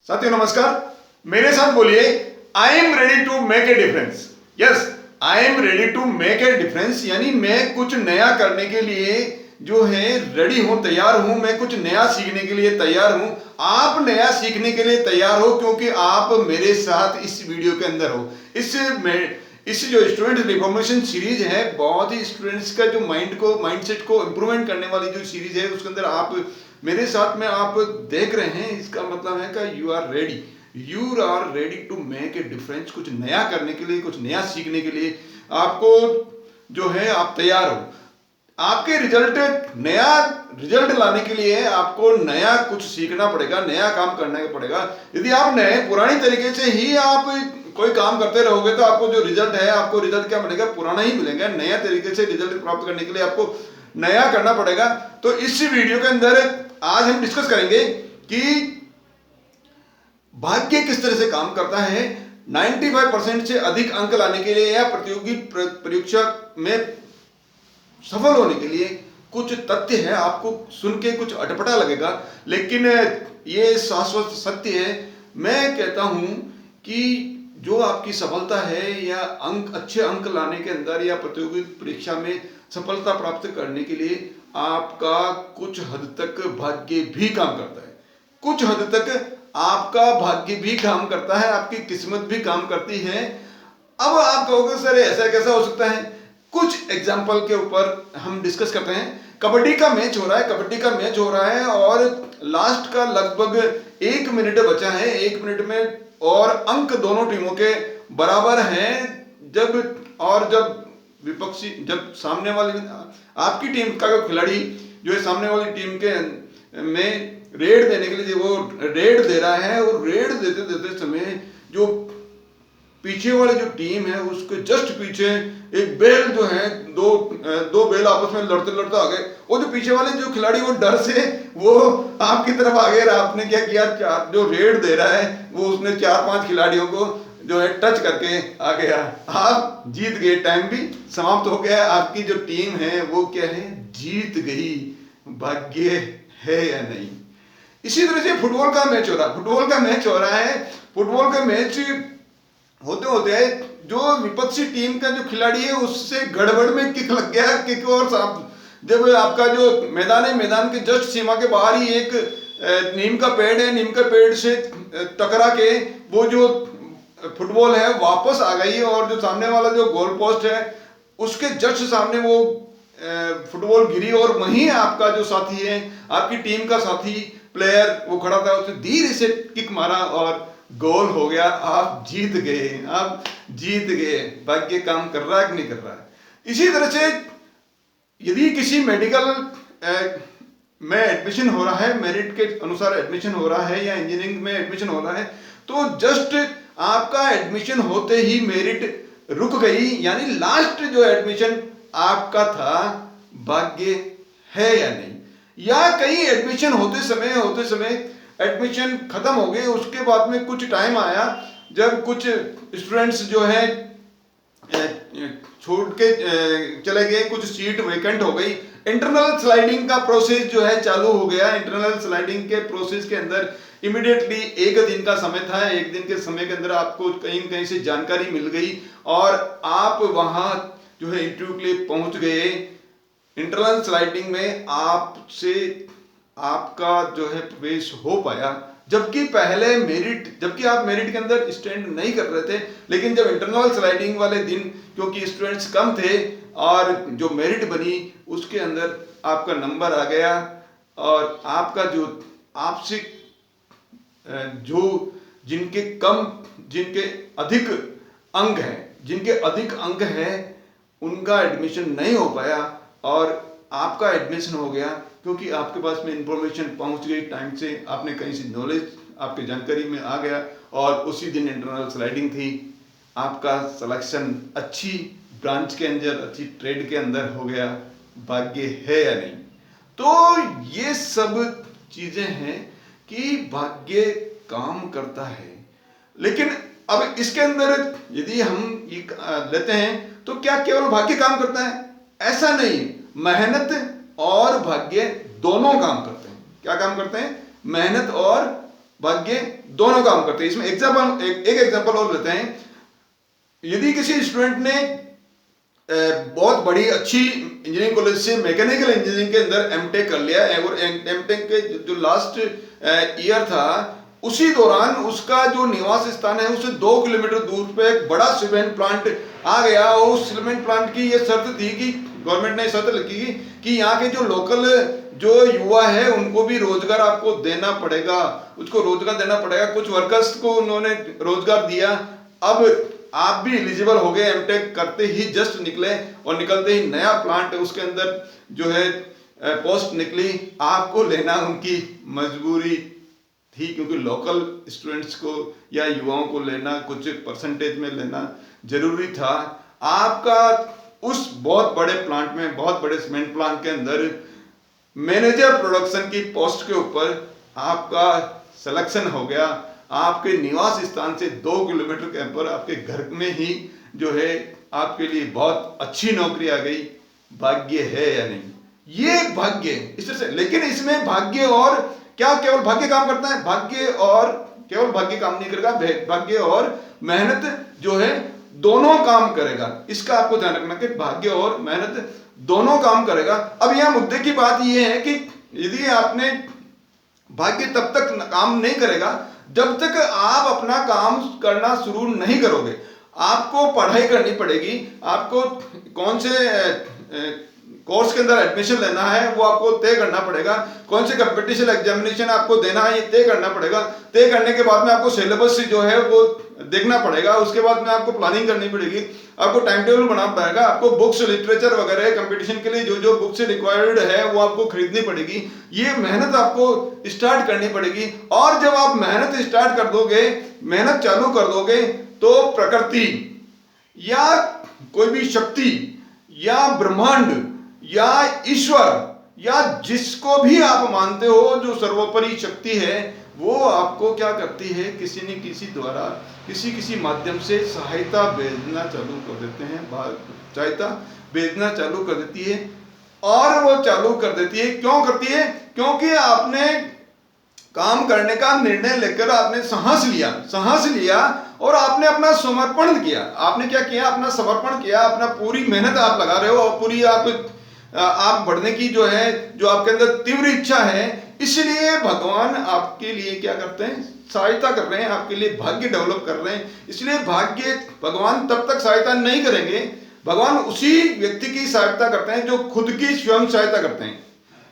साथियों नमस्कार, मेरे साथ बोलिए I am ready to make a difference. Yes, I am ready to make a difference, यानी मैं कुछ नया करने के लिए जो है रेडी हूं, तैयार हूं। मैं कुछ नया सीखने के लिए तैयार हूं। आप नया सीखने के लिए तैयार हो क्योंकि आप मेरे साथ इस वीडियो के अंदर हो। इस जो स्टूडेंट रिफॉर्मेशन सीरीज है, बहुत ही स्टूडेंट्स का जो माइंडसेट को इंप्रूवमेंट करने वाली जो सीरीज है, उसके अंदर आप मेरे साथ में आप देख रहे हैं। इसका मतलब है कि you are ready to make a difference. कुछ नया करने के लिए, कुछ नया सीखने के लिए आपको जो है आप तैयार हो। आपके नया रिजल्ट लाने के लिए आपको नया कुछ सीखना पड़ेगा, नया काम करना पड़ेगा। यदि आप पुरानी तरीके से ही आप कोई काम करते रहोगे तो आपको जो रिजल्ट है, आपको रिजल्ट क्या मिलेगा? पुराना ही मिलेगा। नया तरीके से रिजल्ट प्राप्त करने के लिए आपको नया करना पड़ेगा। तो इस वीडियो के अंदर आज हम डिस्कस करेंगे कि भाग्य किस तरह से काम करता है। 95% से अधिक अंक लाने के लिए या प्रतियोगी परीक्षा में सफल होने के लिए कुछ तथ्य है। आपको सुन के कुछ अटपटा लगेगा, लेकिन ये शाश्वत सत्य है। मैं कहता हूं कि जो आपकी सफलता है या अच्छे अंक लाने के अंदर या प्रतियोगी परीक्षा में सफलता प्राप्त करने के लिए आपका कुछ हद तक भाग्य भी काम करता है। कुछ हद तक आपका भाग्य भी काम करता है, आपकी किस्मत भी काम करती है। अब आप कहोगे सर ऐसा कैसा हो सकता है? कुछ एग्जाम्पल के ऊपर हम डिस्कस करते हैं। कबड्डी का मैच हो रहा है और लास्ट का लगभग 1 मिनट बचा है। 1 मिनट में और अंक दोनों टीमों के बराबर हैं। जब सामने वाली आपकी टीम का खिलाड़ी जो है सामने वाली टीम के में रेड देने के लिए वो रेड दे रहा है, और रेड देते समय जो पीछे वाली जो टीम है उसके जस्ट पीछे एक बेल जो है, दो बेल आपस में लड़ते आ गए। वो जो पीछे वाले जो खिलाड़ी वो डर से वो आपकी तरफ आ गए। आपने क्या किया? जो रेड दे रहा है वो उसने 4-5 खिलाड़ियों को जो है टच करके आ गया। आप जीत गए, टाइम भी समाप्त हो गया। आपकी जो टीम है वो क्या है? जीत गई। भाग्य है या नहीं? इसी तरह से फुटबॉल का मैच हो रहा है। फुटबॉल का मैच होते जो विपक्षी टीम का जो खिलाड़ी है उससे गड़बड़ में किक लग गया। किक और जब आपका जो मैदान के जस्ट सीमा के बाहर ही एक नीम का पेड़ है, नीम का पेड़ से टकरा के वो जो फुटबॉल है वापस आ गई, और जो सामने वाला जो गोल पोस्ट है उसके जस्ट सामने वो फुटबॉल गिरी, और वहीं आपका जो साथी है, आपकी टीम का साथी प्लेयर वो खड़ा था, उसने धीरे से किक मारा और गोल हो गया। आप जीत गए। भाग्य काम कर रहा है कि नहीं कर रहा है? इसी तरह से यदि किसी मेडिकल में एडमिशन हो रहा है, मेरिट के अनुसार एडमिशन हो रहा है, या इंजीनियरिंग में एडमिशन हो रहा है, तो जस्ट आपका एडमिशन होते ही मेरिट रुक गई, यानी लास्ट जो एडमिशन आपका था, भाग्य है या नहीं? या कहीं एडमिशन होते समय एडमिशन खत्म हो गए, उसके बाद में कुछ टाइम आया जब कुछ स्टूडेंट्स जो है छोड़ के चले गए, कुछ सीट वेकेंट हो गई। इंटरनल स्लाइडिंग का प्रोसेस जो है चालू हो गया। इंटरनल स्लाइडिंग के प्रोसेस के अंदर इमीडिएटली 1 दिन का समय था। 1 दिन के समय के अंदर आपको कहीं से जानकारी मिल गई और आप वहां जो है इंटरव्यू के लिए पहुंच गए। इंटरनल स्लाइडिंग में आपका जो है प्रवेश हो पाया, जबकि आप मेरिट के अंदर स्टैंड नहीं कर रहे थे। लेकिन जब इंटरनल स्लाइडिंग वाले दिन, क्योंकि स्टूडेंट्स कम थे और जो मेरिट बनी उसके अंदर आपका नंबर आ गया, और आपका जो आपसे जिनके अधिक अंक हैं उनका एडमिशन नहीं हो पाया और आपका एडमिशन हो गया, क्योंकि आपके पास में इंफॉर्मेशन पहुंच गई टाइम से। आपने कहीं से नॉलेज आपके जानकारी में आ गया, और उसी दिन इंटरनल स्लाइडिंग थी। आपका सिलेक्शन अच्छी ब्रांच के अंदर, अच्छी ट्रेड के अंदर हो गया। भाग्य है या नहीं? तो ये सब चीजें हैं कि भाग्य काम करता है। लेकिन अब इसके अंदर यदि हम ये लेते हैं तो क्या केवल भाग्य काम करता है? ऐसा नहीं। मेहनत और भाग्य दोनों काम करते हैं। क्या काम करते हैं? मेहनत और भाग्य दोनों काम करते हैं। इसमें एग्जाम्पल एक एग्जाम्पल और लेते हैं। यदि किसी स्टूडेंट ने बहुत बड़ी अच्छी इंजीनियरिंग कॉलेज से मैकेनिकल इंजीनियरिंग के अंदर एमटेक कर लिया है, और एमटेक के जो लास्ट ईयर था उसी दौरान उसका जो निवास स्थान है उससे 2 किलोमीटर दूर पे एक बड़ा सीमेंट प्लांट आ गया, और उस सीमेंट प्लांट की ये शर्त थी कि गवर्नमेंट ने शर्त लिखी कि यहाँ के जो लोकल जो युवा है उनको भी रोजगार आपको देना पड़ेगा, उसको रोजगार देना पड़ेगा। कुछ वर्कर्स को उन्होंने रोजगार दिया। अब आप भी एलिजिबल हो गए, एमटेक करते ही जस्ट निकले, और निकलते ही नया प्लांट उसके अंदर जो है पोस्ट निकली, आपको लेना उनकी मजबूरी थी, क्योंकि लोकल स्टूडेंट्स को या युवाओं को लेना, कुछ परसेंटेज में लेना जरूरी था। आपका उस बहुत बड़े प्लांट में, बहुत बड़े सीमेंट प्लांट के अंदर मैनेजर प्रोडक्शन की पोस्ट के ऊपर आपका सिलेक्शन हो गया। आपके निवास स्थान से 2 किलोमीटर के ऊपर आपके घर में ही जो है आपके लिए बहुत अच्छी नौकरी आ गई। भाग्य है या नहीं? ये भाग्य इस तरह से। लेकिन इसमें भाग्य और क्या केवल भाग्य काम करता है? भाग्य और केवल भाग्य काम नहीं करेगा, भाग्य और मेहनत जो है दोनों काम करेगा। इसका आपको ध्यान रखना कि भाग्य और मेहनत दोनों काम करेगा। अब यहां मुद्दे की बात यह है कि यदि आपने भाग्य तब तक काम नहीं करेगा जब तक आप अपना काम करना शुरू नहीं करोगे। आपको पढ़ाई करनी पड़ेगी, आपको कौन से कोर्स के अंदर एडमिशन लेना है वो आपको तय करना पड़ेगा, कौन से कंपटीशन एग्जामिनेशन आपको देना है ये तय करना पड़ेगा। तय करने के बाद में आपको सिलेबस जो है वो देखना पड़ेगा, उसके बाद में आपको प्लानिंग करनी पड़ेगी, आपको टाइम टेबल बनाना पड़ेगा, आपको बुक्स लिटरेचर वगैरह कंपटीशन के लिए जो जो बुक्स रिक्वायर्ड है वो आपको खरीदनी पड़ेगी। ये मेहनत आपको स्टार्ट करनी पड़ेगी। और जब आप मेहनत स्टार्ट कर दोगे, मेहनत चालू कर दोगे, तो प्रकृति या कोई भी शक्ति या ब्रह्मांड या ईश्वर या जिसको भी आप मानते हो जो सर्वोपरि शक्ति है, वो आपको क्या करती है, किसी न किसी द्वारा किसी माध्यम से सहायता भेजना चालू कर देते हैं, सहायता भेजना चालू कर देती है। और वो चालू कर देती है, क्यों करती है? क्योंकि आपने काम करने का निर्णय लेकर आपने साहस लिया और आपने अपना समर्पण किया। आपने क्या किया? अपना समर्पण किया, अपना पूरी मेहनत आप लगा रहे हो, और पूरी आप बढ़ने की जो है, जो आपके अंदर तीव्र इच्छा है, इसलिए भगवान आपके लिए क्या करते हैं? सहायता कर रहे हैं, आपके लिए भाग्य डेवलप कर रहे हैं। इसलिए भाग्य भगवान तब तक सहायता नहीं करेंगे, भगवान उसी व्यक्ति की सहायता करते हैं जो खुद की स्वयं सहायता करते हैं।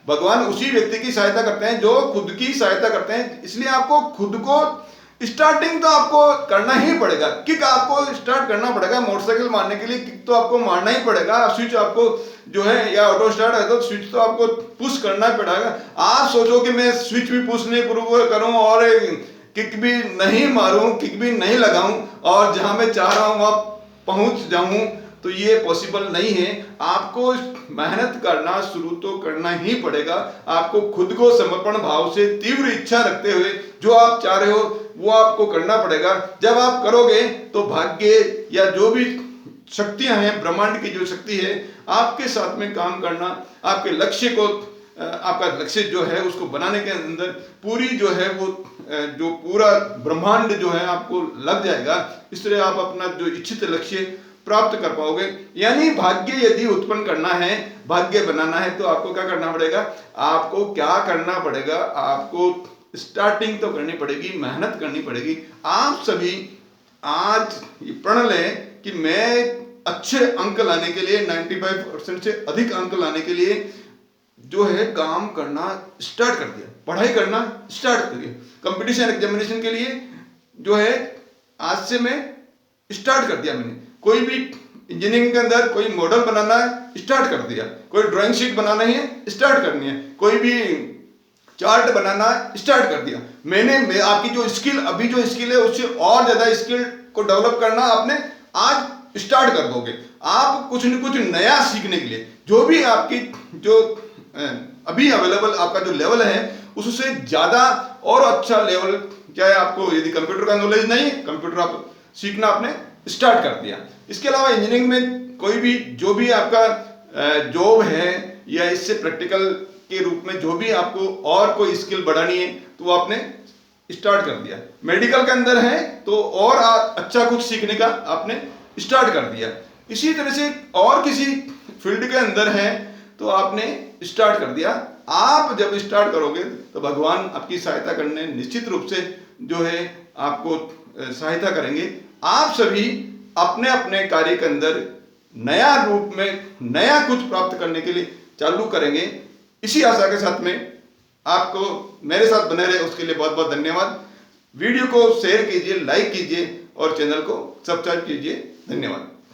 भगवान उसी व्यक्ति की सहायता करते हैं जो खुद की सहायता करते हैं। इसलिए आपको खुद को स्टार्टिंग तो आपको करना ही पड़ेगा, किक आपको स्टार्ट करना पड़ेगा। मोटरसाइकिल मारने के लिए किक तो आपको मारना ही पड़ेगा, स्विच आपको जो है, या ऑटो स्टार्ट है तो स्विच तो आपको पुश करना ही पड़ेगा। आप सोचो कि मैं स्विच भी पुश नहीं करूं और किक भी नहीं मारूं, किक भी नहीं लगाऊं और जहां मैं चाह रहा हूं वहां पहुंच जाऊं, तो ये पॉसिबल नहीं है। आपको मेहनत करना शुरू तो करना ही पड़ेगा। आपको खुद को समर्पण भाव से तीव्र इच्छा रखते हुए जो आप चाह रहे हो वो आपको करना पड़ेगा। जब आप करोगे तो भाग्य या जो भी शक्तियां हैं, ब्रह्मांड की जो शक्ति है, आपके साथ में काम करना, आपके लक्ष्य को, आपका लक्ष्य जो है उसको बनाने के अंदर पूरी जो है वो जो पूरा ब्रह्मांड जो है आपको लग जाएगा। इस तरह आप अपना जो इच्छित लक्ष्य प्राप्त कर पाओगे। यानी भाग्य यदि उत्पन्न करना है, भाग्य बनाना है, तो आपको क्या करना पड़ेगा? आपको क्या करना पड़ेगा? आपको स्टार्टिंग तो करनी पड़ेगी, मेहनत करनी पड़ेगी। आप सभी आज ये पढ़ लें कि मैं अच्छे अंक लाने के लिए, 95% से अधिक अंक लाने के लिए जो है काम करना स्टार्ट कर दिया, पढ़ाई करना स्टार्ट कर दिया। कंपटीशन एग्जामिनेशन के लिए जो है आज से मैं स्टार्ट कर दिया। मैंने कोई भी इंजीनियरिंग के अंदर कोई मॉडल बनाना है, स्टार्ट कर दिया। कोई ड्राइंग शीट बनाना है, स्टार्ट करनी है। कोई भी चार्ट बनाना स्टार्ट कर दिया। मैंने आपकी जो स्किल, अभी जो स्किल है उससे और ज्यादा स्किल को डेवलप करना आपने आज स्टार्ट कर दोगे। आप कुछ न कुछ नया सीखने के लिए जो भी आपकी जो अभी अवेलेबल आपका जो लेवल है उससे ज्यादा और अच्छा लेवल, क्या है, आपको यदि कंप्यूटर का नॉलेज नहीं है, कंप्यूटर आप सीखना आपने स्टार्ट कर दिया। इसके अलावा इंजीनियरिंग में कोई भी जो भी आपका जॉब है या इससे प्रैक्टिकल के रूप में जो भी आपको और कोई स्किल बढ़ानी है तो वो आपने स्टार्ट कर दिया, मेडिकल के अंदर है तो और अच्छा कुछ सीखने का आपने स्टार्ट कर दिया। इसी तरह से और किसी फील्ड के अंदर है तो आपने स्टार्ट कर दिया। आप जब स्टार्ट करोगे तो भगवान आपकी सहायता करने निश्चित रूप से जो है आपको सहायता करेंगे। आप सभी अपने अपने कार्य के अंदर नया रूप में नया कुछ प्राप्त करने के लिए चालू करेंगे। इसी आशा के साथ में आपको मेरे साथ बने रहे उसके लिए बहुत बहुत धन्यवाद। वीडियो को शेयर कीजिए, लाइक कीजिए और चैनल को सब्सक्राइब कीजिए। धन्यवाद।